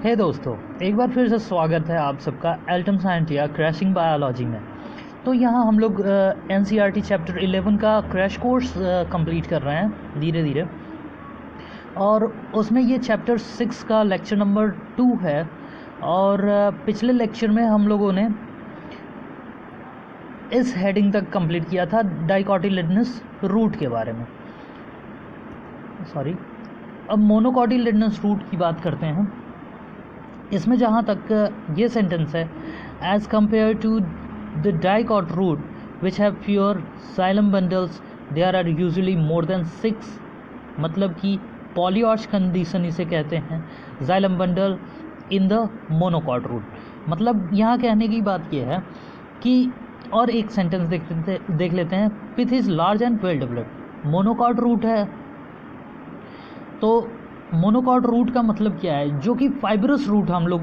हे दोस्तों, एक बार फिर से स्वागत है आप सबका एल्टम साइंस या क्रैशिंग बायोलॉजी में। तो यहाँ हम लोग एनसीईआरटी चैप्टर 11 का क्रैश कोर्स कंप्लीट कर रहे हैं धीरे धीरे, और उसमें ये चैप्टर 6 का लेक्चर नंबर 2 है। और पिछले लेक्चर में हम लोगों ने इस हेडिंग तक कंप्लीट किया था, डाइकोटिलिडनस रूट के बारे में। अब मोनोकोटिलिडनस रूट की बात करते हैं। इसमें जहाँ तक ये सेंटेंस है, as compare to the dicot root which have fewer xylem bundles there are usually more than 6, मतलब कि पॉलीऑर्च कंडीशन इसे कहते हैं, xylem bundle in the monocot root. मतलब यहाँ कहने की बात यह है कि, और एक सेंटेंस देख लेते हैं, pith is large and well developed. Monocot root है तो मोनोकॉट रूट का मतलब क्या है, जो कि फाइब्रस रूट हम लोग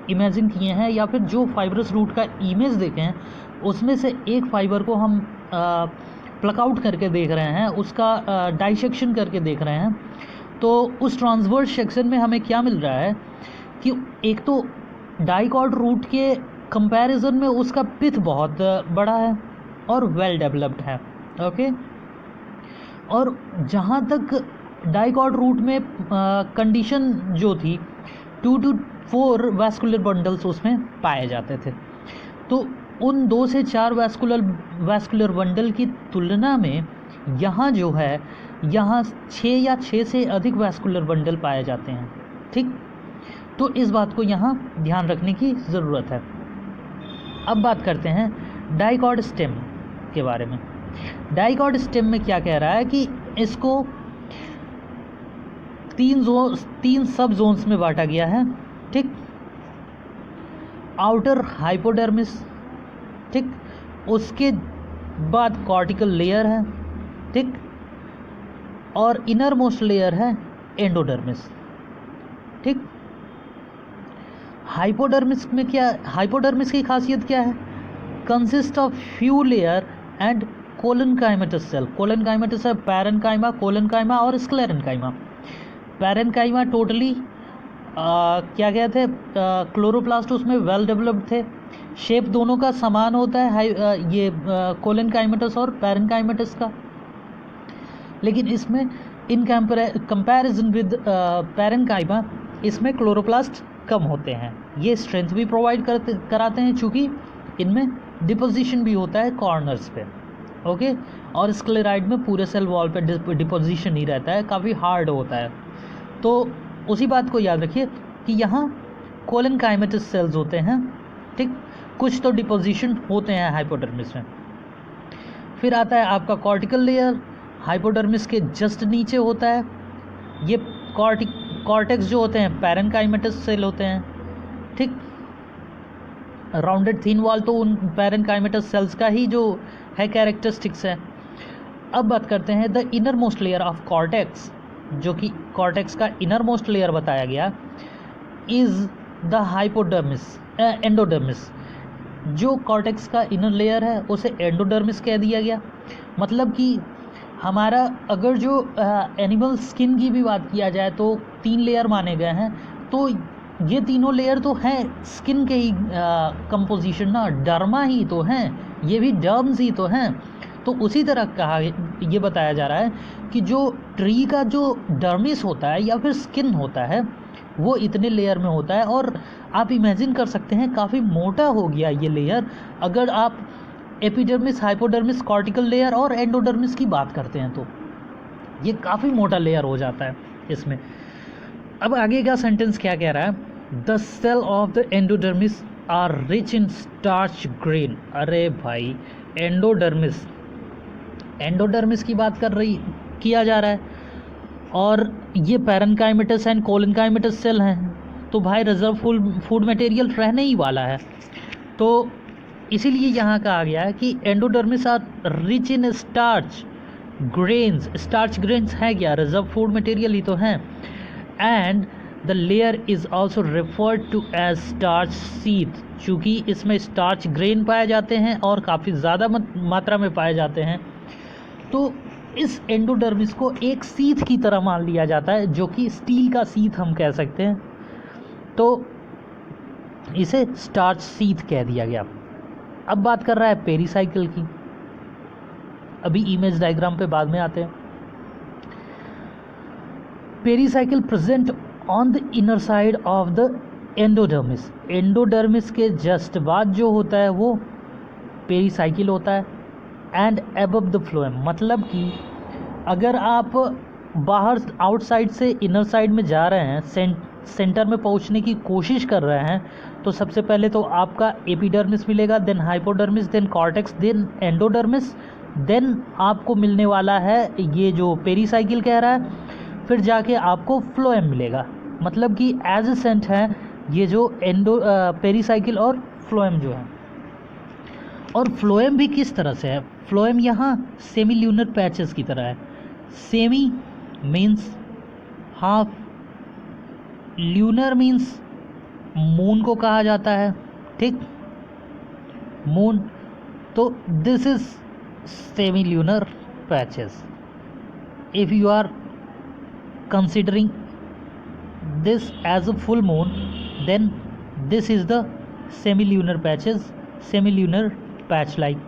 इमेजिन किए हैं, या फिर जो फाइब्रस रूट का इमेज देखे हैं उसमें से एक फाइबर को हम प्लक आउट करके देख रहे हैं, उसका डाइसेक्शन करके देख रहे हैं। तो उस ट्रांसवर्स सेक्शन में हमें क्या मिल रहा है कि एक तो डाइकॉट रूट के कंपैरिजन में उसका पिथ बहुत बड़ा है और वेल डेवलप्ड है। ओके, और जहाँ तक डाइकॉट रूट में कंडीशन जो थी, 2 to 4 वैस्कुलर बंडल्स उसमें पाए जाते थे। तो उन 2 से 4 वैस्कुलर बंडल की तुलना में यहाँ जो है, यहाँ 6 या 6 से अधिक वैस्कुलर बंडल पाए जाते हैं। ठीक, तो इस बात को यहाँ ध्यान रखने की ज़रूरत है। अब बात करते हैं डाइकॉट स्टेम के बारे में। डाइकॉट स्टेम में क्या कह रहा है कि इसको 3 सब जोन्स में बांटा गया है। ठीक, आउटर हाइपोडर्मिस, ठीक, उसके बाद कॉर्टिकल लेयर है, ठीक, और इनर मोस्ट लेयर है एंडोडर्मिस। ठीक, हाइपोडर्मिस में क्या, हाइपोडर्मिस की खासियत क्या है, consist of few layer and collenchymatous cell. Collenchymatous है पैरेन्काइमा, कोलनकाइमा और स्क्लेरेन्काइमा। पैरेन्काइमा टोटली क्या कहते हैं, क्लोरोप्लास्ट उसमें वेल डेवलप्ड थे। शेप दोनों का समान होता है, ये कोलनकाइमेटस और पैरेन्काइमेटस का। लेकिन इसमें इन कंपैरिजन विद पैरेन्काइमा इसमें क्लोरोप्लास्ट कम होते हैं। ये स्ट्रेंथ भी प्रोवाइड कराते हैं, चूँकि इनमें डिपोजिशन भी होता है कॉर्नर्स पे। ओके, और स्क्लेराइड में पूरे सेल वॉल पे डिपोजिशन नहीं रहता है, काफ़ी हार्ड होता है। तो उसी बात को याद रखिए कि यहाँ कोलनकाइमेटस सेल्स होते हैं। ठीक, कुछ तो डिपोजिशन होते हैं हाइपोडर्मिस में। फिर आता है आपका कॉर्टिकल लेयर, हाइपोडर्मिस के जस्ट नीचे होता है। ये कॉर्टेक्स जो होते हैं पैरेन्काइमेटस सेल होते हैं। ठीक, राउंडेड थिन वॉल तो उन पैरेन्काइमेटस सेल्स का ही जो है कैरेक्टरिस्टिक्स है। अब बात करते हैं the inner most layer of cortex, जो कि कॉर्टेक्स का इनर मोस्ट लेयर बताया गया, इज़ द हाइपोडर्मिस एंडोडर्मिस। जो कॉर्टेक्स का इनर लेयर है उसे एंडोडर्मिस कह दिया गया। मतलब कि हमारा अगर जो एनिमल स्किन की भी बात किया जाए तो 3 लेयर माने गए हैं। तो ये तीनों लेयर तो हैं स्किन के ही कंपोजिशन ना, डर्मा ही तो हैं, ये भी डर्म्स ही तो हैं। तो उसी तरह कहा, ये बताया जा रहा है कि जो ट्री का जो डर्मिस होता है या फिर स्किन होता है वो इतने लेयर में होता है। और आप इमेजिन कर सकते हैं काफ़ी मोटा हो गया ये लेयर अगर आप एपिडर्मिस, हाइपोडर्मिस, कॉर्टिकल लेयर और एंडोडर्मिस की बात करते हैं, तो ये काफ़ी मोटा लेयर हो जाता है इसमें। अब आगे का सेंटेंस क्या कह रहा है, the cell of the endodermis are rich in starch grain. अरे भाई, एंडोडर्मिस की बात किया जा रहा है, और ये पैरेन्काइमेटस एंड कोलनकाइमेटस सेल हैं, तो भाई रिजर्व फूड मटेरियल रहने ही वाला है। तो इसीलिए यहाँ कहा गया है कि endodermis are rich in starch grains. Starch grains है क्या, रिजर्व फूड मटेरियल ही तो हैं। And the layer is also referred to as starch sheath, चूँकि इसमें स्टार्च ग्रेन पाए जाते हैं और काफ़ी ज़्यादा मात्रा में पाए जाते हैं। तो इस एंडोडर्मिस को एक सीथ की तरह मान लिया जाता है, जो कि स्टील का सीथ हम कह सकते हैं। तो इसे स्टार्च शीथ कह दिया गया। अब बात कर रहा है पेरीसाइकिल की, अभी इमेज डायग्राम पे बाद में आते हैं। Pericycle present on the inner side of the endodermis. Endodermis के जस्ट बाद जो होता है वो पेरीसाइकिल होता है। एंड अबव द फ्लोएम, मतलब कि अगर आप बाहर आउटसाइड से इनर साइड में जा रहे हैं, सेंटर में पहुंचने की कोशिश कर रहे हैं, तो सबसे पहले तो आपका एपिडर्मिस मिलेगा, then hypodermis, then cortex, then endodermis, then आपको मिलने वाला है ये जो पेरीसाइकिल कह रहा है, फिर जाके आपको फ्लोएम मिलेगा। मतलब कि एडजेसेंट है ये जो पेरीसाइकिल और फ्लोएम जो है। और फ्लोएम भी किस तरह से है? फ्लोएम यहाँ सेमी ल्यूनर पैचेस की तरह है। Semi means half, lunar means moon को कहा जाता है, ठीक, मून। तो this is semi lunar patches. If you are considering this as a full moon, then this is the semilunar patches, semilunar patch like,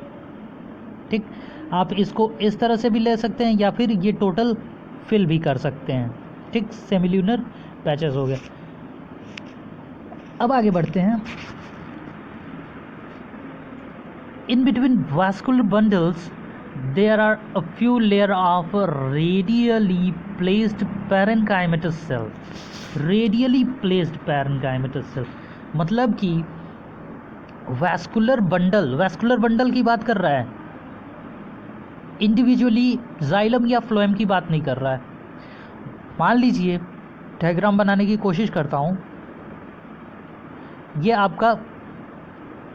ठीक। आप इसको इस तरह से भी ले सकते हैं या फिर ये टोटल फिल भी कर सकते हैं, ठीक। सेमिल्यूनर पैचेस हो गए। अब आगे बढ़ते हैं। In between vascular bundles there are a few layer of radially placed parenchymatous cell। radially placed parenchymatous cell मतलब कि वैस्कुलर बंडल की बात कर रहा है, इंडिविजुअली जाइलम या फ्लोएम की बात नहीं कर रहा है। मान लीजिए डायग्राम बनाने की कोशिश करता हूँ, ये आपका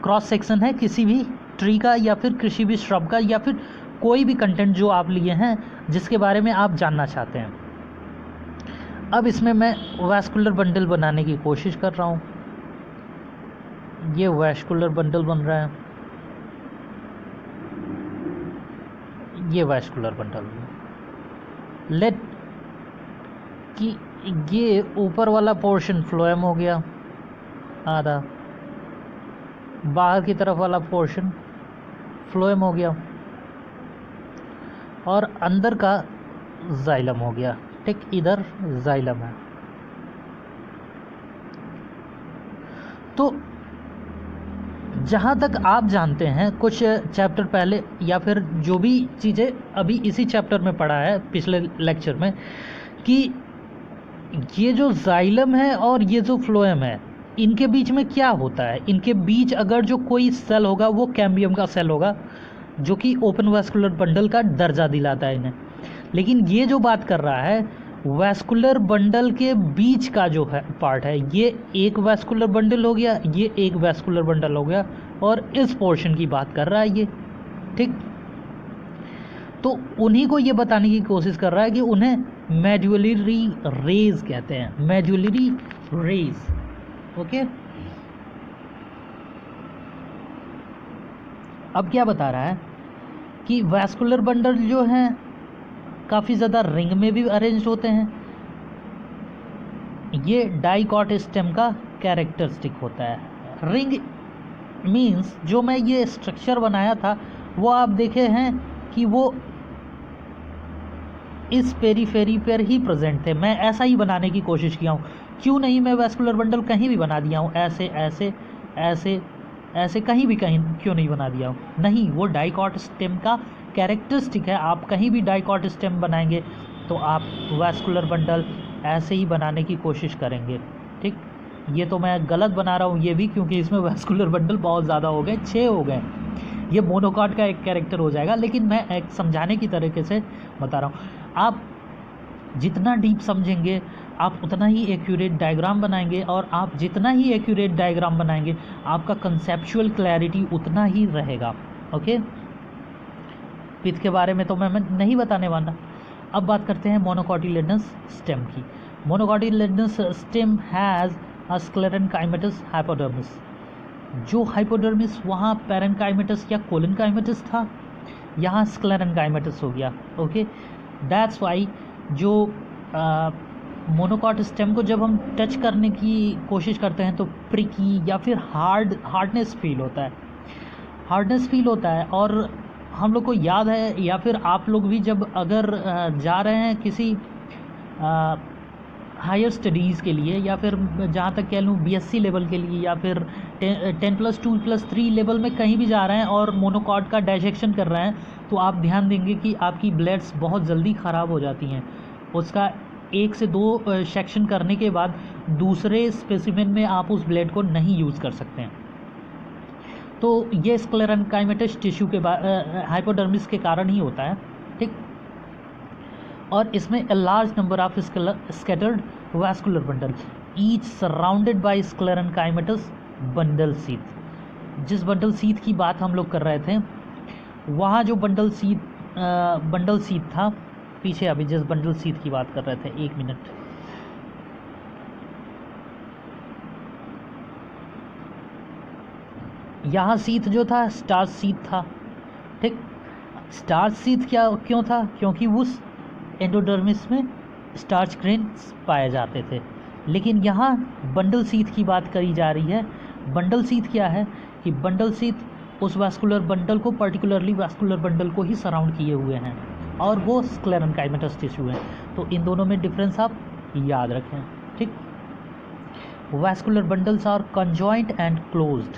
क्रॉस सेक्शन है किसी भी ट्री का या फिर किसी भी श्रब का या फिर कोई भी कंटेंट जो आप लिए हैं जिसके बारे में आप जानना चाहते हैं। अब इसमें मैं वैस्कुलर बंडल बनाने की कोशिश कर रहा हूँ। ये वैस्कुलर बंडल बन रहा है, ये वैस्कुलर बंडल। लेट कि ये ऊपर वाला पोर्शन फ्लोएम हो गया आधा, बाहर की तरफ वाला पोर्शन फ्लोएम हो गया और अंदर का जाइलम हो गया, ठीक। इधर जाइलम है। तो जहाँ तक आप जानते हैं कुछ चैप्टर पहले या फिर जो भी चीज़ें अभी इसी चैप्टर में पढ़ा है पिछले लेक्चर में, कि ये जो जाइलम है और ये जो फ्लोएम है इनके बीच में क्या होता है। इनके बीच अगर जो कोई सेल होगा वो कैम्बियम का सेल होगा जो कि ओपन वैस्कुलर बंडल का दर्जा दिलाता है इन्हें। लेकिन ये जो बात कर रहा है वैस्कुलर बंडल के बीच का जो है पार्ट है, ये एक वैस्कुलर बंडल हो गया, ये एक वैस्कुलर बंडल हो गया और इस पोर्शन की बात कर रहा है ये, ठीक। तो उन्हीं को ये बताने की कोशिश कर रहा है कि उन्हें मेडुलरी रेज कहते हैं, मेडुलरी रेज, ओके। अब क्या बता रहा है कि वैस्कुलर बंडल जो हैं काफ़ी ज़्यादा रिंग में भी अरेंज होते हैं। ये डाइकॉट स्टेम का कैरेक्टरिस्टिक होता है। रिंग मींस जो मैं ये स्ट्रक्चर बनाया था वो आप देखे हैं कि वो इस पेरीफेरी पर ही प्रेजेंट थे। मैं ऐसा ही बनाने की कोशिश किया हूँ, क्यों नहीं मैं वैस्कुलर बंडल कहीं भी बना दिया हूँ, ऐसे ऐसे ऐसे ऐसे कहीं भी कहीं क्यों नहीं बना दिया हूँ। नहीं, वो डाइकॉट स्टेम का कैरेक्टरिस्टिक है। आप कहीं भी डाइकॉट स्टेम बनाएंगे तो आप वैस्कुलर बंडल ऐसे ही बनाने की कोशिश करेंगे, ठीक। ये तो मैं गलत बना रहा हूँ ये भी, क्योंकि इसमें वैस्कुलर बंडल बहुत ज़्यादा हो गए, 6 हो गए। ये मोनोकॉट का एक कैरेक्टर हो जाएगा, लेकिन मैं एक समझाने की तरीके से बता रहा हूँ। आप जितना डीप समझेंगे आप उतना ही एक्यूरेट डायग्राम बनाएंगे, और आप जितना ही एक्यूरेट डायग्राम बनाएंगे आपका कंसेप्चुअल क्लैरिटी उतना ही रहेगा, ओके। पिथ के बारे में तो मैं नहीं बताने वाला। अब बात करते हैं मोनोकॉटिलेडनस स्टेम की। मोनोकॉटिलेडनस स्टेम हैज़ अ स्क्लेरेनकाइमेटस हाइपोडर्मिस। जो हाइपोडर्मिस वहाँ पैरेनकाइमेटस या कोलेनकाइमेटस था, यहाँ स्क्लेरेनकाइमेटस हो गया, ओके। दैट्स वाई जो मोनोकॉट स्टेम को जब हम टच करने की कोशिश करते हैं तो प्रिकी या फिर हार्डनेस फील होता है। और हम लोग को याद है, या फिर आप लोग भी जब अगर जा रहे हैं किसी हायर स्टडीज़ के लिए, या फिर जहाँ तक कह लूँ बीएससी लेवल के लिए, या फिर 10+2+3 लेवल में कहीं भी जा रहे हैं और मोनोकॉट का डाइसेक्शन कर रहे हैं, तो आप ध्यान देंगे कि आपकी ब्लेड्स बहुत जल्दी ख़राब हो जाती हैं। उसका 1 से 2 सेक्शन करने के बाद दूसरे स्पेसिमेन में आप उस ब्लेड को नहीं यूज़ कर सकते हैं। तो ये स्क्लेरेन्काइमेटस टिश्यू के हाइपोडर्मिस के कारण ही होता है, ठीक। और इसमें a large number of scattered vascular bundle each surrounded by sclerenchymatous bundle sheath। जिस बंडल शीथ की बात हम लोग कर रहे थे, वहाँ जो बंडल शीथ था, पीछे अभी जिस बंडल शीथ की बात कर रहे थे, 1 मिनट, यहाँ शीथ जो था स्टार्च शीथ था, ठीक। स्टार्च शीथ क्यों था? क्योंकि उस एंडोडर्मिस में स्टार्च ग्रेन्स पाए जाते थे। लेकिन यहाँ बंडल शीथ की बात करी जा रही है। बंडल शीथ क्या है कि बंडल शीथ उस वास्कुलर बंडल को, पर्टिकुलरली वास्कुलर बंडल को ही सराउंड किए हुए हैं, और वो स्क्लेरेन्काइमेटस टिश्यू है। तो इन दोनों में डिफरेंस आप याद रखें, ठीक। Vascular bundles are conjoint and closed.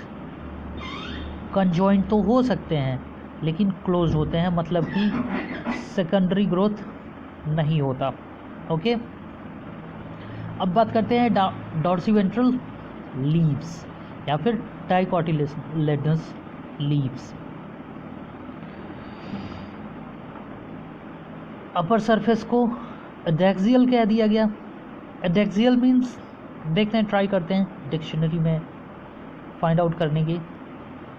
Conjoint तो हो सकते हैं लेकिन क्लोज होते हैं, मतलब कि सेकेंडरी ग्रोथ नहीं होता। ओके, अब बात करते हैं डॉर्सिवेंट्रल लीव्स या फिर डाइकोटिलेडनस लीव्स। अपर सरफेस को एडेक्सियल कह दिया गया। एडेक्सियल मीन्स, देखते हैं, ट्राई करते हैं डिक्शनरी में फाइंड आउट करने की।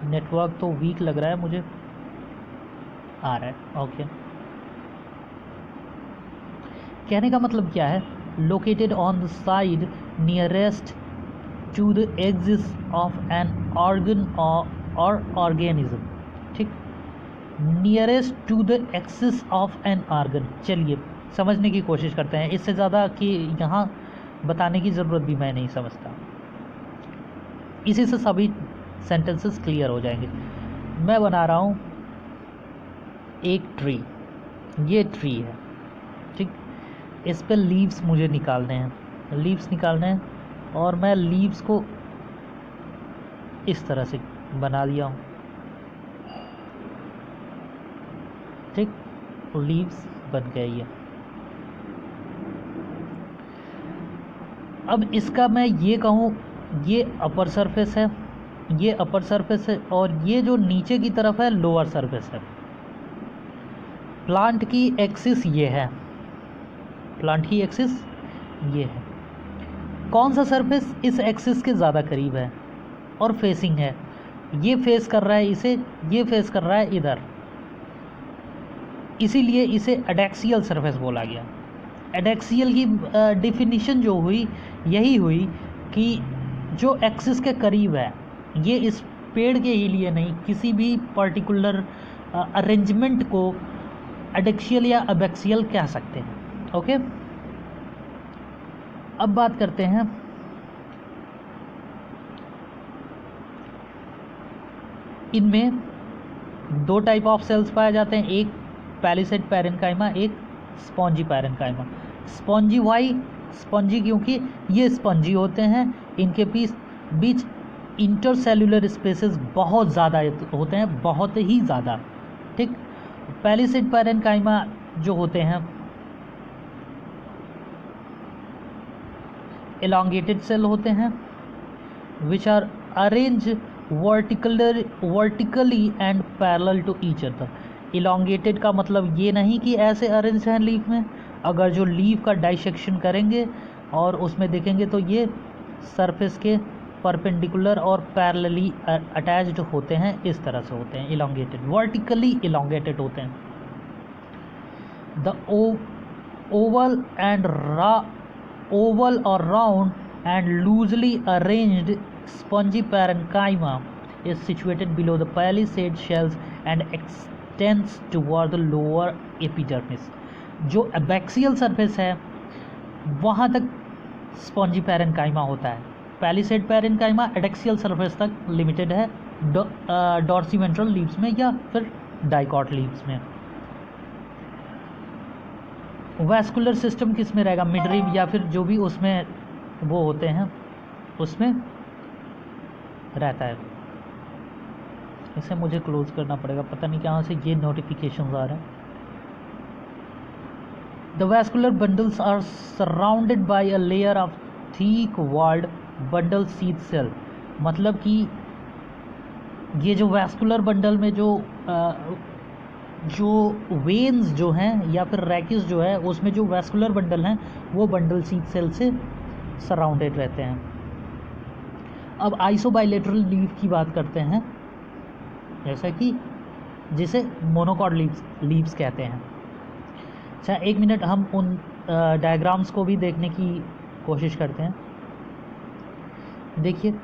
नेटवर्क तो वीक लग रहा है मुझे, आ रहा है, ओके। कहने का मतलब क्या है? Located on the side nearest to the axis of an organ और ऑर्गेनिज्म, ठीक। Nearest to the axis of an organ. चलिए समझने की कोशिश करते हैं, इससे ज़्यादा कि यहाँ बताने की ज़रूरत भी मैं नहीं समझता। इसी से सभी सेंटेंसेस क्लियर हो जाएंगे। मैं बना रहा हूँ एक ट्री, ये ट्री है, ठीक। इस पे लीव्स मुझे निकालने हैं, और मैं लीव्स को इस तरह से बना दिया हूँ, ठीक। लीव्स बन गए ये। अब इसका मैं ये कहूँ, ये अपर सरफेस है, और ये जो नीचे की तरफ है लोअर सरफेस है। प्लांट की एक्सिस ये है, कौन सा सरफेस इस एक्सिस के ज़्यादा करीब है और फेसिंग है? ये फेस कर रहा है इसे, ये फेस कर रहा है इधर, इसीलिए इसे एडेक्सियल सरफेस बोला गया। एडेक्सियल की डिफिनीशन जो हुई, यही हुई कि जो एक्सिस के करीब है, ये इस पेड़ के ही लिए नहीं, किसी भी पर्टिकुलर अरेंजमेंट को एडेक्सियल या अबेक्सियल कह सकते हैं। ओके, अब बात करते हैं इनमें 2 टाइप ऑफ सेल्स पाए जाते हैं, एक पैलिसेड पैरेन्काइमा, एक spongy parenchyma. Spongy why? Spongy क्योंकि ये स्पॉन्जी होते हैं, इनके बीच इंटरसेल्युलर स्पेसेस बहुत ज़्यादा होते हैं, बहुत ही ज़्यादा, ठीक। पैलिसेड पैरेन्काइमा जो होते हैं elongated सेल होते हैं, which are arranged vertically and parallel to each other। elongated का मतलब ये नहीं कि ऐसे अरेंज हैं लीफ में। अगर जो लीफ का डाइसेक्शन करेंगे और उसमें देखेंगे तो ये सरफेस के परपेंडिकुलर और पैरेलली अटैच्ड होते हैं, इस तरह से होते हैं elongated, वर्टिकली elongated होते हैं। The oval or round and loosely arranged spongy parenchyma is situated below the palisade shells and extends toward the lower epidermis। जो एबैक्सियल सरफेस है वहाँ तक स्पॉन्जी पैरेन्काइमा होता है। पैलिसेड पैरेन्काइमा एडेक्सियल सरफेस तक limited है डॉर्सीवेंट्रल लीव्स में या फिर डाइकॉट लीव्स में। वैस्कुलर सिस्टम किस में रहेगा, मिडरिब या फिर जो भी उसमें वो होते हैं उसमें रहता है। इसे मुझे क्लोज करना पड़ेगा, पता नहीं कहाँ से ये नोटिफिकेशन आ रहे हैं। The vascular bundles are surrounded by a layer of thick walled bundle sheath cell. मतलब कि ये जो वैस्कुलर बंडल में जो वेन्स जो हैं या फिर रैकिस जो है उसमें जो वैस्कुलर बंडल हैं वो बंडल सीथ सेल से सराउंडेड रहते हैं। अब आइसोबाइलेटरल लीव की बात करते हैं, जैसा कि जिसे मोनोकॉट लीव्स कहते हैं। अच्छा, एक मिनट हम उन डायग्राम्स को भी देखने की कोशिश करते हैं। देखिए,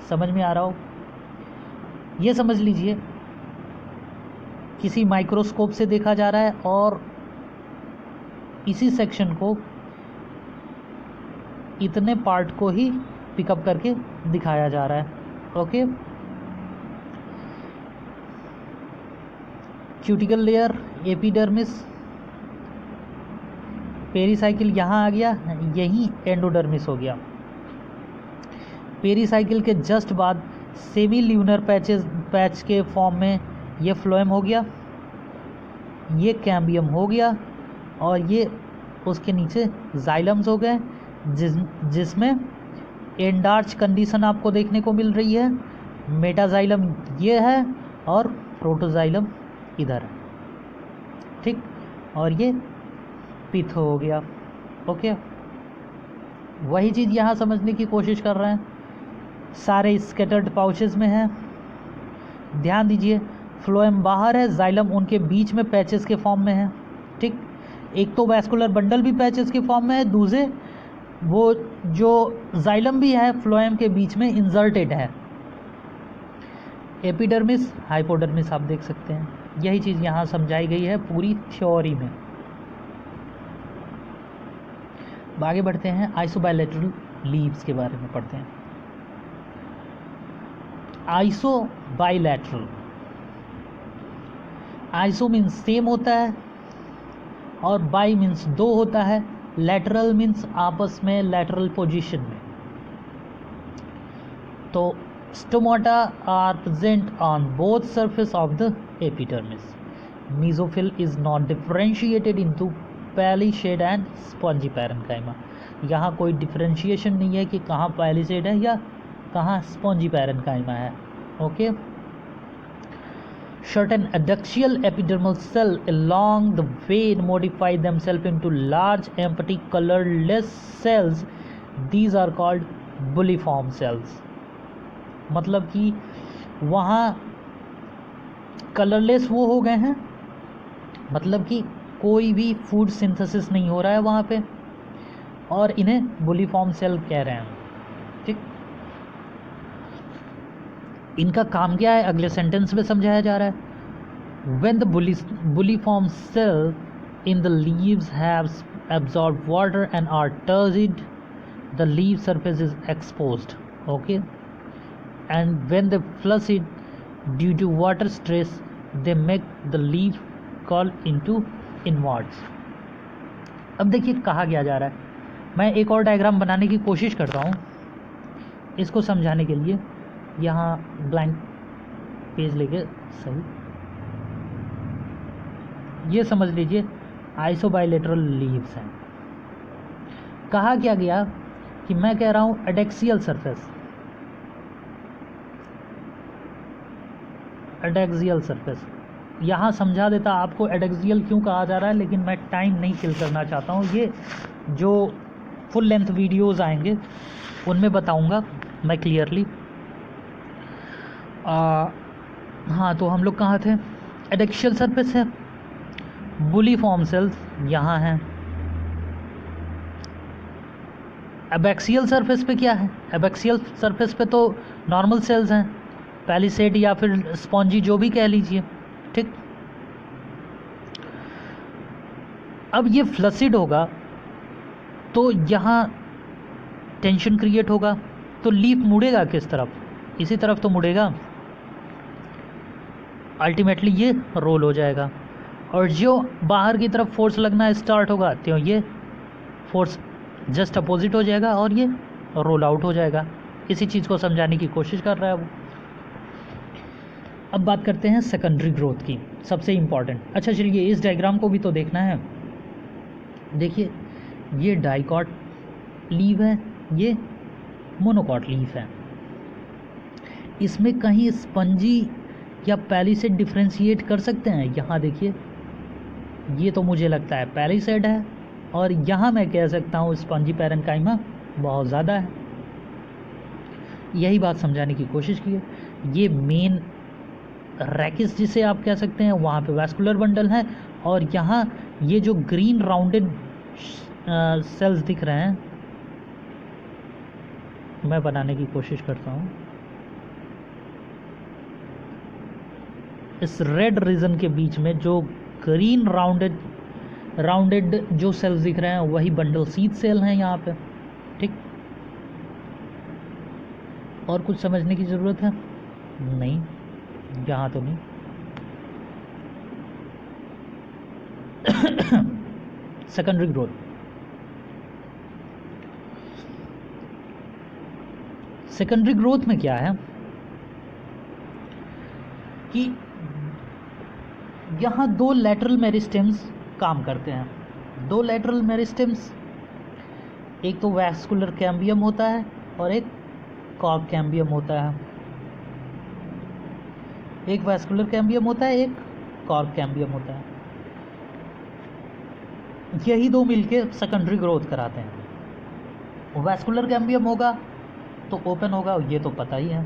समझ में आ रहा हो, ये समझ लीजिए किसी माइक्रोस्कोप से देखा जा रहा है और इसी सेक्शन को इतने पार्ट को ही पिकअप करके दिखाया जा रहा है। Okay, cuticle layer, epidermis, pericycle यहाँ आ गया, यही एंडोडर्मिस हो गया। पेरीसाइकिल के जस्ट बाद सेमी ल्यूनर पैच के फॉर्म में ये फ्लोएम हो गया, ये कैम्बियम हो गया और ये उसके नीचे जाइलम्स हो गए, जिसमें एंडार्च कंडीशन आपको देखने को मिल रही है। मेटाजाइलम ये है और प्रोटोजाइलम इधर है, ठीक। और ये पिथो हो गया। ओके, वही चीज़ यहाँ समझने की कोशिश कर रहे हैं। सारे स्कैटर्ड पाउचेस में है, ध्यान दीजिए। फ्लोएम बाहर है, जाइलम उनके बीच में पैचेस के फॉर्म में है, ठीक। एक तो वैस्कुलर बंडल भी पैचेस के फॉर्म में है, दूसरे वो जो जाइलम भी है फ्लोएम के बीच में इंसर्टेड है। एपिडर्मिस, हाइपोडर्मिस आप देख सकते हैं। यही चीज़ यहाँ समझाई गई है पूरी थ्योरी में। आगे बढ़ते हैं, आइसोबाइलेटरल लीव्स के बारे में पढ़ते हैं। आइसोबाइलेटरल, आइसो मीन्स सेम होता है और बाई मीन्स दो होता है, लैटरल मीन्स आपस में लैटरल पोजीशन में। तो stomata are present on both surface of the epidermis. Mesophyll is not differentiated into palisade and spongy parenchyma. यहाँ कोई डिफरेंशिएशन नहीं है कि कहाँ पैलिसेड है या कहाँ स्पॉन्जी पैरेन्काइमा है। Okay, certain addaxial epidermal cell along the vein modify themselves into large empty colorless cells. These are called bulliform cells. मतलब कि वहाँ कलरलेस वो हो गए हैं, मतलब कि कोई भी फूड सिंथेसिस नहीं हो रहा है वहाँ पे, और इन्हें बुलिफॉर्म सेल कह रहे हैं, ठीक। इनका काम क्या है अगले सेंटेंस में समझाया जा रहा है। When the bulliform cell in the leaves have absorbed water and are turgid, the leaf surface is exposed. Okay, and when they flaccid due to water stress, they make the leaf curl into inwards. अब देखिए कहा क्या जा रहा है, मैं एक और डायग्राम बनाने की कोशिश कर रहा हूँ इसको समझाने के लिए। यहाँ ब्लैंक पेज लेके सही, ये समझ लीजिए आइसोबाइलेटरल लीव्स हैं। कहा क्या गया कि मैं कह रहा हूँ एडेक्सियल सरफेस, एडेक्सियल सरफेस यहाँ समझा देता आपको एडेक्सियल क्यों कहा जा रहा है, लेकिन मैं टाइम नहीं किल करना चाहता हूँ। ये जो फुल लेंथ वीडियोस आएंगे उनमें बताऊँगा मैं क्लियरली। हाँ, तो हम लोग कहाँ थे, एडेक्सियल सरफेस है, बुलिफॉर्म सेल्स यहाँ हैं। एबैक्सियल सरफेस पे क्या है, एबैक्सियल सरफेस पे तो नॉर्मल सेल्स हैं, पैलिसेड या फिर स्पॉन्जी जो भी कह लीजिए, ठीक। अब ये फ्लसिड होगा तो यहाँ टेंशन क्रिएट होगा, तो लीफ मुड़ेगा किस तरफ? इसी तरफ तो मुड़ेगा। अल्टीमेटली ये रोल हो जाएगा, और जो बाहर की तरफ फोर्स लगना स्टार्ट होगा तो ये फोर्स जस्ट अपोजिट हो जाएगा और ये रोल आउट हो जाएगा। इसी चीज़ को समझाने की कोशिश कर रहा है वो। अब बात करते हैं सेकेंडरी ग्रोथ की, सबसे इम्पॉर्टेंट। अच्छा चलिए इस डायग्राम को भी तो देखना है। देखिए ये डाइकॉट लीव है, ये मोनोकॉट लीफ है। इसमें कहीं स्पंजी या पैलिसेड डिफ्रेंशिएट कर सकते हैं? यहाँ देखिए ये तो मुझे लगता है पैलिसेड है, और यहाँ मैं कह सकता हूँ स्पंजी पैरेन्काइमा बहुत ज़्यादा है। यही बात समझाने की कोशिश की है। ये मेन रैकिस जिसे आप कह सकते हैं, वहाँ पे वैस्कुलर बंडल है, और यहाँ ये जो ग्रीन राउंडेड सेल्स दिख रहे हैं, मैं बनाने की कोशिश करता हूँ। इस रेड रीजन के बीच में जो ग्रीन राउंडेड जो सेल्स दिख रहे हैं वही बंडल सीड सेल हैं यहाँ पे। ठीक, और कुछ समझने की ज़रूरत है? नहीं, यहाँ तो नहीं। सेकेंडरी ग्रोथ, सेकेंडरी ग्रोथ में क्या है कि यहाँ दो लैटरल मेरिस्टेम्स काम करते हैं। दो लैटरल मेरिस्टेम्स, एक तो वैस्कुलर कैम्बियम होता है और एक कॉर्क कैम्बियम होता है। एक वैस्कुलर कैम्बियम होता है, एक कॉर्क कैम्बियम होता है। यही दो मिलके सेकेंडरी ग्रोथ कराते हैं। वैस्कुलर कैम्बियम होगा तो ओपन होगा, ये तो पता ही है।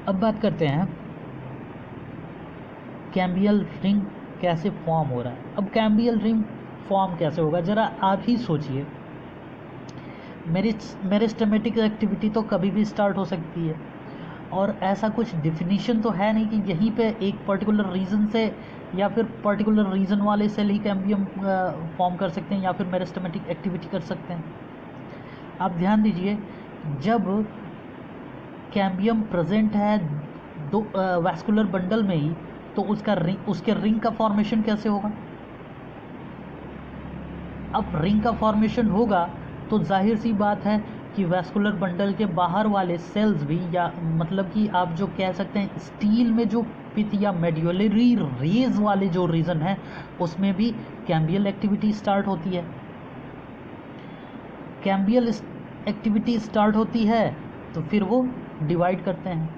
अब बात करते हैं कैम्बियल रिंग कैसे फॉर्म हो रहा है। अब कैम्बियल रिंग फॉर्म कैसे होगा, ज़रा आप ही सोचिए। मेरिस्टेमेटिक एक्टिविटी तो कभी भी स्टार्ट हो सकती है, और ऐसा कुछ डिफिनीशन तो है नहीं कि यहीं पे एक पर्टिकुलर रीज़न से या फिर पर्टिकुलर रीज़न वाले सेल ही कैम्बियम फॉर्म कर सकते हैं या फिर मेरिस्टेमेटिक एक्टिविटी कर सकते हैं। आप ध्यान दीजिए, जब कैम्बियम प्रेजेंट है दो वैस्कुलर बंडल में ही, तो उसके रिंग का फॉर्मेशन कैसे होगा? अब रिंग का फॉर्मेशन होगा तो जाहिर सी बात है कि वैस्कुलर बंडल के बाहर वाले सेल्स भी, या मतलब कि आप जो कह सकते हैं स्टील में जो पिथ या मेड्यूलरी रेज वाले जो रीजन है उसमें भी कैम्बियल एक्टिविटी स्टार्ट होती है। कैम्बियल एक्टिविटी स्टार्ट होती है तो फिर वो डिवाइड करते हैं,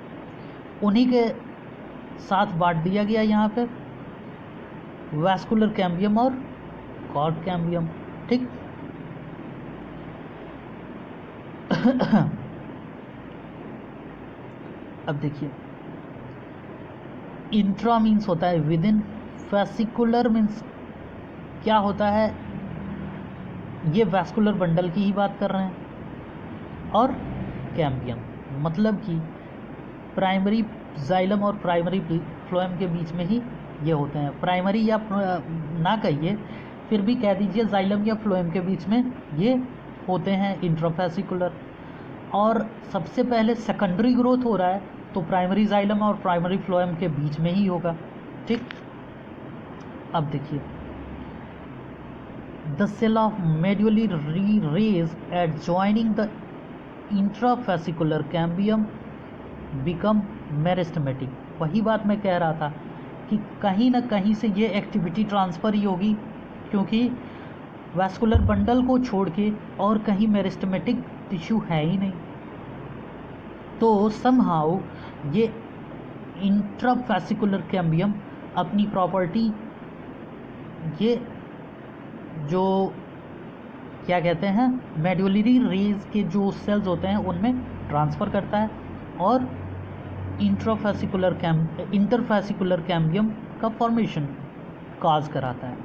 उन्हीं के साथ बांट दिया गया यहाँ पे वैस्कुलर कैम्बियम और कॉर्क कैम्बियम। ठीक, अब देखिए इंट्रा मीन्स होता है विद इन, फैसिकुलर मीन्स क्या होता है, ये वैस्कुलर बंडल की ही बात कर रहे हैं, और कैम्बियम मतलब कि प्राइमरी जाइलम और प्राइमरी फ्लोएम के बीच में ही ये होते हैं। प्राइमरी या ना कहिए, फिर भी कह दीजिए जाइलम या फ्लोएम के बीच में ये होते हैं इंट्राफेसिकुलर। और सबसे पहले सेकेंडरी ग्रोथ हो रहा है तो प्राइमरी जाइलम और प्राइमरी फ्लोएम के बीच में ही होगा। ठीक, अब देखिए the cell of medullary rays adjoining the intrafascicular cambium become meristematic. वही बात मैं कह रहा था कि कहीं ना कहीं से ये एक्टिविटी ट्रांसफ़र ही होगी, क्योंकि वैस्कुलर बंडल को छोड़ के और कहीं मेरिस्टेमेटिक टिश्यू है ही नहीं। तो समहाउ ये इंट्राफेसिकुलर कैम्बियम अपनी प्रॉपर्टी, ये जो क्या कहते हैं मेड्यूलरी रेज के जो सेल्स होते हैं उनमें ट्रांसफ़र करता है, और इंटरफेसिकुलर कैम्बियम का फॉर्मेशन काज कराता है।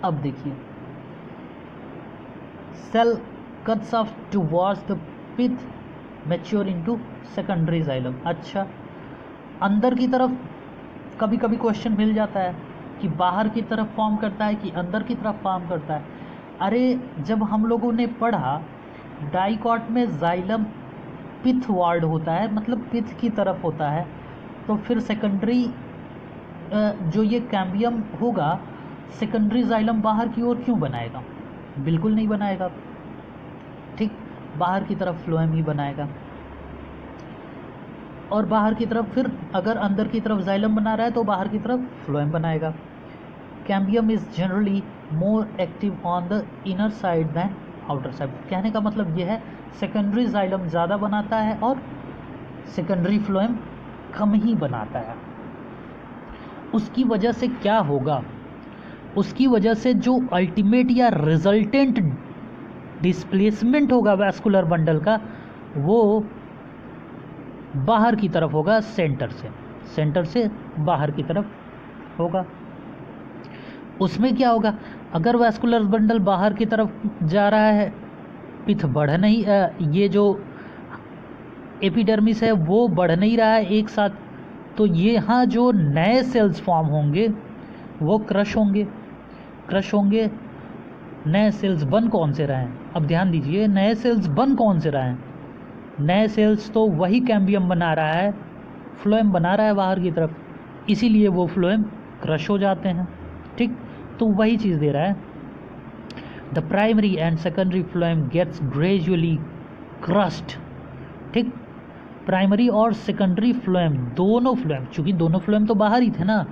अब देखिए cell cuts off towards the pith mature into secondary xylem. अच्छा, अंदर की तरफ कभी कभी क्वेश्चन मिल जाता है कि बाहर की तरफ फॉर्म करता है कि अंदर की तरफ फॉर्म करता है। अरे जब हम लोगों ने पढ़ा डाइकॉट में जाइलम पिथ वार्ड होता है, मतलब पिथ की तरफ होता है, तो फिर सेकेंडरी जो ये कैम्बियम होगा सेकेंडरी जाइलम बाहर की ओर क्यों बनाएगा? बिल्कुल नहीं बनाएगा, ठीक, बाहर की तरफ फ्लोएम ही बनाएगा। और बाहर की तरफ फिर अगर अंदर की तरफ जाइलम बना रहा है तो बाहर की तरफ फ्लोएम बनाएगा। Cambium is generally more active on the inner side than outer side. कहने का मतलब ये है सेकेंडरी जाइलम ज़्यादा बनाता है और सेकेंडरी फ्लोएम कम ही बनाता है। उसकी वजह से क्या होगा? उसकी वजह से जो अल्टीमेट या रिजल्टेंट डिस्प्लेसमेंट होगा वैस्कुलर बंडल का, वो बाहर की तरफ होगा, सेंटर से बाहर की तरफ होगा। उसमें क्या होगा? अगर वैस्कुलर बंडल बाहर की तरफ जा रहा है, पिथ बढ़ नहीं, ये जो एपिडर्मिस है वो बढ़ नहीं रहा है एक साथ, तो ये यहाँ जो नए सेल्स फॉर्म होंगे वो क्रश होंगे। नए सेल्स बन कौन से रहे हैं? अब ध्यान दीजिए, नए सेल्स बन कौन से रहे हैं? नए सेल्स तो वही कैम्बियम बना रहा है, फ्लोएम बना रहा है बाहर की तरफ, इसीलिए वो फ्लोएम क्रश हो जाते हैं, ठीक। तो वही चीज़ दे रहा है, the primary and secondary phloem gets gradually crushed, ठीक। प्राइमरी और सेकेंडरी फ्लोएम, दोनों फ्लोएम, चूँकि दोनों फ्लोएम तो बाहर ही थे ना,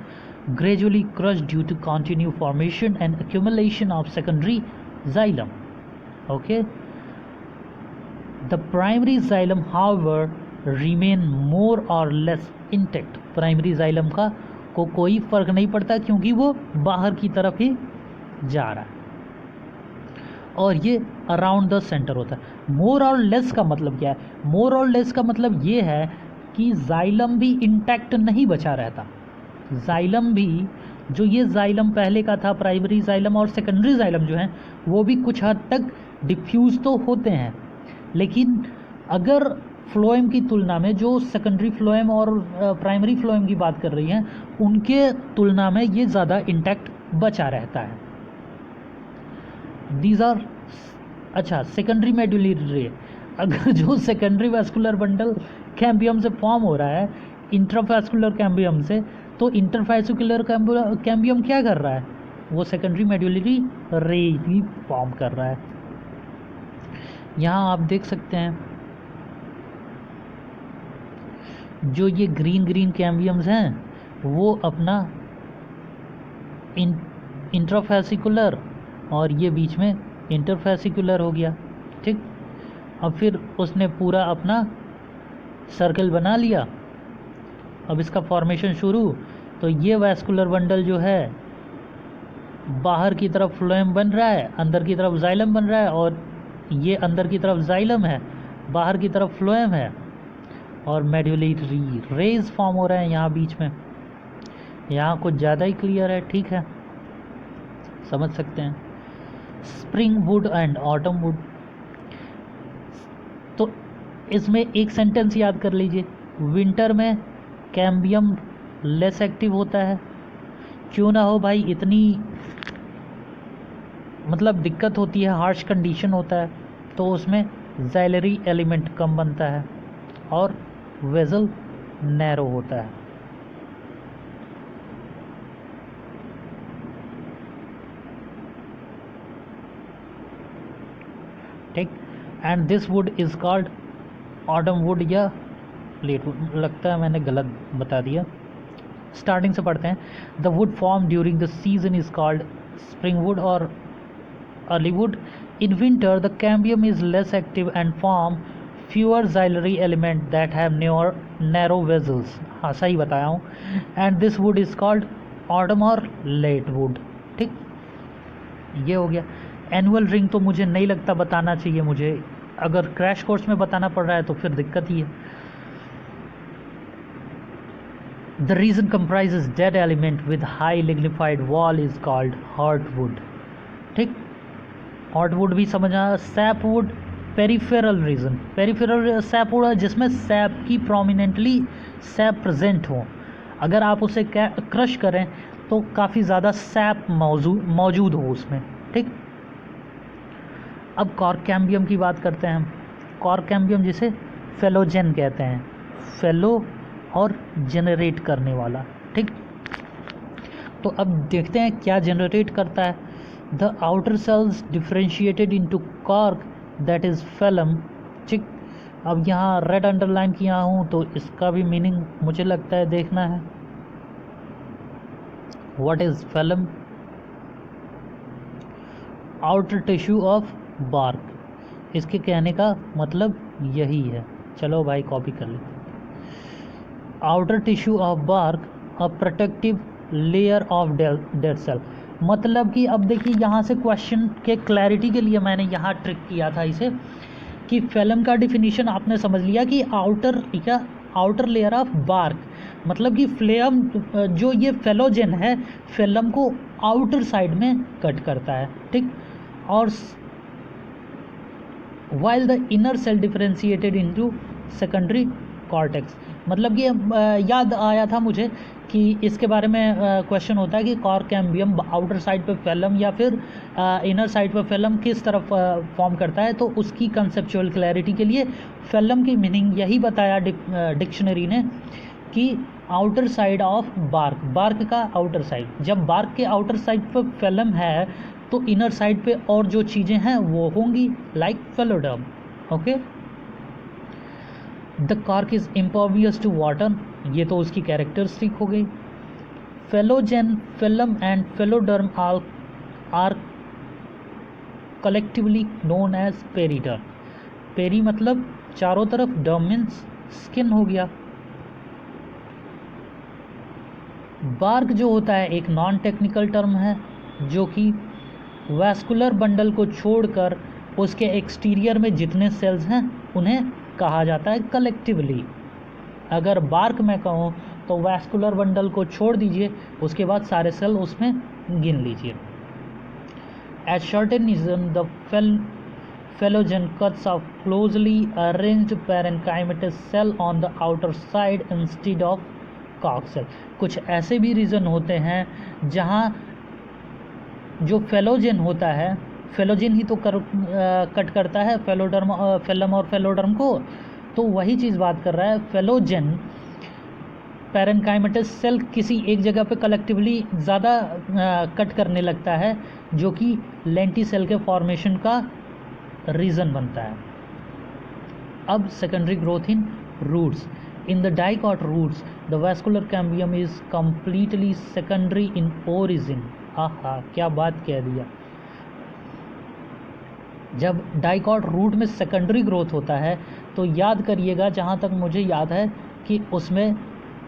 gradually crushed due to continued formation and accumulation of secondary xylem. Okay, the primary xylem however remain more or less intact. primary xylem का को कोई फर्क नहीं पड़ता क्योंकि वो बाहर की तरफ ही जा रहा है और ये अराउंड द सेंटर होता है। मोर और लेस का मतलब क्या है? मोर और लेस का मतलब ये है कि जाइलम भी इंटैक्ट नहीं बचा रहता। जाइलम भी, जो ये जाइलम पहले का था, प्राइमरी जाइलम और सेकेंडरी जाइलम जो हैं वो भी कुछ हद तक डिफ्यूज़ तो होते हैं, लेकिन अगर फ्लोएम की तुलना में, जो सेकेंडरी फ्लोएम और प्राइमरी फ्लोएम की बात कर रही हैं, उनके तुलना में ये ज़्यादा इंटैक्ट बचा रहता है। दीज आर, अच्छा, सेकेंडरी मेडुलरी रे, अगर जो सेकेंडरी वैस्कुलर बंडल कैम्बियम से फॉर्म हो रहा है इंट्रावैस्कुलर कैम्बियम से, तो इंटरवैस्कुलर कैम्बियम क्या कर रहा है? वो सेकेंडरी मेडुलरी रे ही फॉर्म कर रहा है। यहाँ आप देख सकते हैं जो ये ग्रीन कैम्बियम्स हैं वो अपना इंट्राफैसिकुलर और ये बीच में इंटरफैसिकुलर हो गया, ठीक। अब फिर उसने पूरा अपना सर्कल बना लिया, अब इसका फॉर्मेशन शुरू। तो ये वैस्कुलर बंडल जो है बाहर की तरफ फ्लोएम बन रहा है, अंदर की तरफ जाइलम बन रहा है, और ये अंदर की तरफ जाइलम है, बाहर की तरफ फ्लोएम है, और मेडुलरी रेज फॉर्म हो रहे हैं यहाँ बीच में। यहाँ कुछ ज़्यादा ही क्लियर है, ठीक है, समझ सकते हैं। Spring would and autumn would, तो इसमें एक सेंटेंस याद कर लीजिए, विंटर में कैम्बियम लेस एक्टिव होता है। क्यों ना हो भाई, इतनी मतलब दिक्कत होती है, हार्श कंडीशन होता है, तो उसमें ज़ाइलरी एलिमेंट कम बनता है और वेजल नैरो होता है। ठीक, and this would is called autumn would या लेट वुड। लगता है मैंने गलत बता दिया, स्टार्टिंग से पढ़ते हैं। The wood form during the season is called spring wood और early wood. In winter the cambium is less active and form fewer xylary element that have narrow vessels। हाँ, सही बताया हूँ। and this wood is called autumn or late wood। ठीक, ये हो गया। Annual ring तो मुझे नहीं लगता बताना चाहिए मुझे, अगर क्रैश कोर्स में बताना पड़ रहा है तो फिर दिक्कत ही है। The reason comprises dead element with high lignified wall is called heartwood। ठीक, heartwood भी समझना। sapwood peripheral region, peripheral sapwood जिसमें सैप की प्रोमिनेंटली सैप प्रेजेंट हो, अगर आप उसे क्रश करें तो काफ़ी ज़्यादा सैप मौजूद हो उसमें। ठीक, अब कॉर्क कैम्बियम की बात करते हैं। कॉर्क कैम्बियम जिसे फेलोजेन कहते हैं, फेलो और जनरेट करने वाला, ठीक। तो अब देखते हैं क्या जनरेट करता है। The outer cells differentiated into cork that is phellem, ठीक। अब यहाँ रेड अंडरलाइन किया हूँ तो इसका भी मीनिंग मुझे लगता है देखना है। What is phellem? Outer tissue of bark, इसके कहने का मतलब यही है। चलो भाई कॉपी कर लेते हैं। Outer tissue of bark a protective layer of dead cell, मतलब कि अब देखिए यहाँ से क्वेश्चन के क्लैरिटी के लिए मैंने यहाँ ट्रिक किया था इसे, कि फेलम का डिफिनीशन आपने समझ लिया कि आउटर या आउटर लेयर ऑफ बार्क, मतलब कि फ्लेम जो ये फेलोजेन है फेलम को आउटर साइड में कट करता है, ठीक। और while the inner cell differentiated into secondary cortex, मतलब कि याद आया था मुझे कि इसके बारे में क्वेश्चन होता है कि कॉर्क कैम्बियम आउटर साइड पे फेलम या फिर इनर साइड पे फेलम किस तरफ फॉर्म करता है, तो उसकी कंसेप्चुअल क्लैरिटी के लिए फेलम की मीनिंग यही बताया डिक्शनरी ने कि outer side of bark, bark का आउटर साइड। जब बार्क के आउटर साइड पर फेलम है तो इनर साइड पे और जो चीज़ें हैं वो होंगी, like phelloderm, okay. The cork is impervious to water, ये तो उसकी कैरेक्टरिस्टिक हो गई। Phellogen, phellem and phelloderm are collectively known as periderm. Peri मतलब चारों तरफ, डर्म मीन्स स्किन हो गया। बार्क जो होता है एक नॉन टेक्निकल टर्म है जो कि वैस्कुलर बंडल को छोड़कर उसके एक्सटीरियर में जितने सेल्स हैं उन्हें कहा जाता है कलेक्टिवली। अगर बार्क में कहूँ तो वैस्कुलर बंडल को छोड़ दीजिए, उसके बाद सारे सेल उसमें गिन लीजिए। एट शॉर्टेनिज्म the phellogen cuts off closely arranged parenchymatous cell on the outer side instead of cork cell. कुछ ऐसे भी रीज़न होते हैं जहाँ जो फेलोजेन होता है, फेलोजेन ही तो कट करता है फेलोडर्म, फेलम और फेलोडर्म को, तो वही चीज़ बात कर रहा है। फेलोजेन पैरेन्काइमेटस सेल किसी एक जगह पे कलेक्टिवली ज़्यादा कट करने लगता है जो कि लेंटी सेल के फॉर्मेशन का रीज़न बनता है। अब secondary growth in roots. In the dicot roots, the vascular cambium is completely secondary in origin. आहा, क्या बात कह दिया। जब डाइकॉट रूट में सेकेंडरी ग्रोथ होता है तो याद करिएगा, जहाँ तक मुझे याद है कि उसमें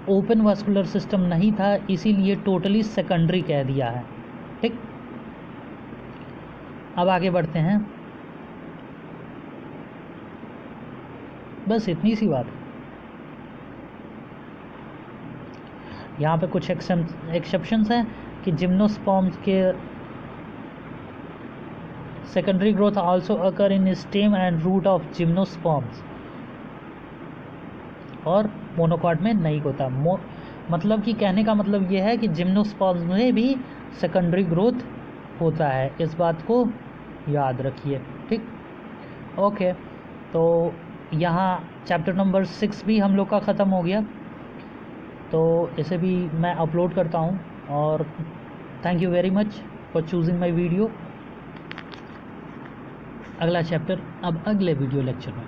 ओपन वास्कुलर सिस्टम नहीं था, इसीलिए टोटली सेकेंडरी कह दिया है, ठीक। अब आगे बढ़ते हैं, बस इतनी सी बात। यहाँ पे कुछ एक्सेप्शंस हैं कि जिम्नोस्पर्म्स के secondary growth also occur in stem and root of gymnosperms, और मोनोकॉट में नहीं होता। मतलब कि कहने का मतलब ये है कि जिम्नोस्पर्म्स में भी सेकेंडरी ग्रोथ होता है, इस बात को याद रखिए, ठीक। ओके, तो यहाँ चैप्टर नंबर 6 भी हम लोग का ख़त्म हो गया, तो इसे भी मैं अपलोड करता हूँ। और thank you very much for choosing my video. अगला चैप्टर अब अगले वीडियो लेक्चर में।